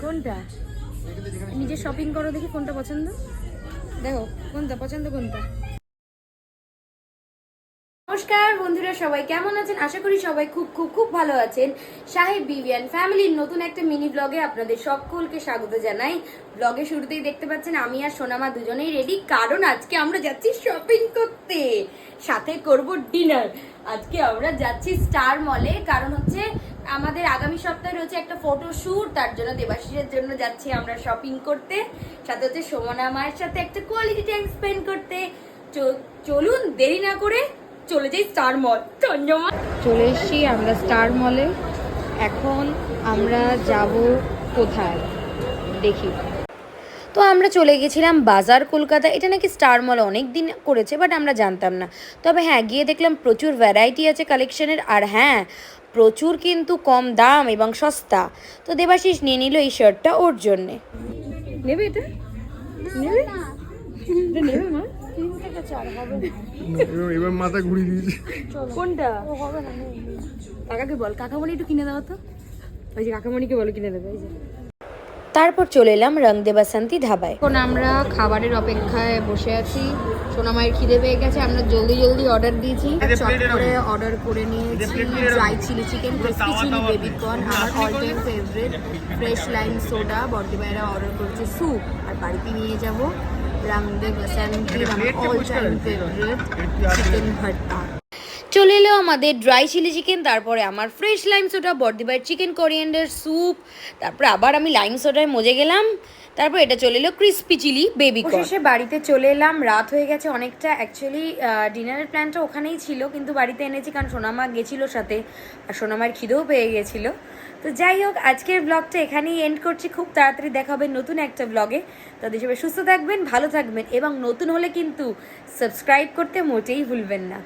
কোনটা নিজে শপিং করো, দেখি কোনটা পছন্দ, দেখো কোনটা পছন্দ কোনটা। নমস্কার বন্ধুরা, সবাই কেমন আছেন? আশা করি সবাই খুব খুব খুব ভালো আছেন। সাহেব বিবিয়ান ফ্যামিলির নতুন একটা মিনি ব্লগে আপনাদের সকলকে স্বাগত জানাই। ব্লগে শুরুতেই দেখতে পাচ্ছেন আমি আর সোনামা দুজনেই রেডি, কারণ আজকে আমরা যাচ্ছি শপিং করতে, সাথে করব ডিনার। আজকে আমরা যাচ্ছি স্টার মলে, কারণ হচ্ছে আমাদের আগামী সপ্তাহে রয়েছে একটা ফটোশুট, তার জন্য দেবাশিসের জন্য যাচ্ছি আমরা শপিং করতে, সাথে হচ্ছে সোমনা মায়ের সাথে একটা কোয়ালিটি টাইম স্পেন্ড করতে। চলুন দেরি না করে চলে যাই স্টার মল। চলে এসেছি আমরা স্টার মলে। এখন আমরা যাব কোথায় দেখি। তো আমরা চলে গেছিলাম বাজার কলকাতা। এটা নাকি স্টার মল অনেক দিন করেছে, বাট আমরা জানতাম না। তবে হ্যাঁ, গিয়ে দেখলাম প্রচুর ভ্যারাইটি আছে কালেকশনের, আর হ্যাঁ প্রচুর কিন্তু কম দাম এবং সস্তা। তো দেবাশিস নিয়ে নিল এই শার্টটা ওর জন্যে। নেবে এটা? নেবে? এটা নেবে মা? এবার মাথা ঘুরিয়ে দিয়েছে। কোনটা হবে না? কাকাকে বল, কাকামণি একটু কিনে দেওয়া তো। ওই যে কাকামণিকে বলো কিনে দেবে। এই যে তারপর চলে এলাম রং দে বাসন্তী ধাবায়। এখন আমরা খাবারের অপেক্ষায় বসে আছি। সোনামায়ের খিদে পেয়ে গেছে, আমরা জলদি জলদি অর্ডার দিয়েছি। চট করে অর্ডার করে নিয়েছি dry chilli chicken, crispy chilli baby corn, আমার all time favourite fresh lime soda. বর্দিমায়েরা অর্ডার করেছে স্যুপ, আর বাড়িতে নিয়ে যাব রং দে বাসন্তীর আমার অল টাইম ফেভারিট চিকেন ভর্তা। চলে এলো আমাদের ড্রাই চিলি চিকেন, তারপরে আমার ফ্রেশ লাইম সোডা, বর্দিবাইয়ের চিকেন কোরিয়েন্ডার স্যুপ, তারপরে আবার আমি লাইম সোডায় মজে গেলাম। তারপর এটা চলে এলো ক্রিসপি চিলি বেবি কর্ন। শেষে বাড়িতে চলে এলাম, রাত হয়ে গেছে অনেকটা। অ্যাকচুয়ালি ডিনারের প্ল্যানটা ওখানেই ছিল, কিন্তু বাড়িতে এনেছি কারণ সোনামা গেছিলো সাথে, আর সোনামার খিদেও পেয়ে গেছিলো। তো যাই হোক, আজকের ব্লগটা এখানেই এন্ড করছি। খুব তাড়াতাড়ি দেখা হবে নতুন একটা ব্লগে। তাদের সবাই সুস্থ থাকবেন, ভালো থাকবেন, এবং নতুন হলে কিন্তু সাবস্ক্রাইব করতে মোটেই ভুলবেন না।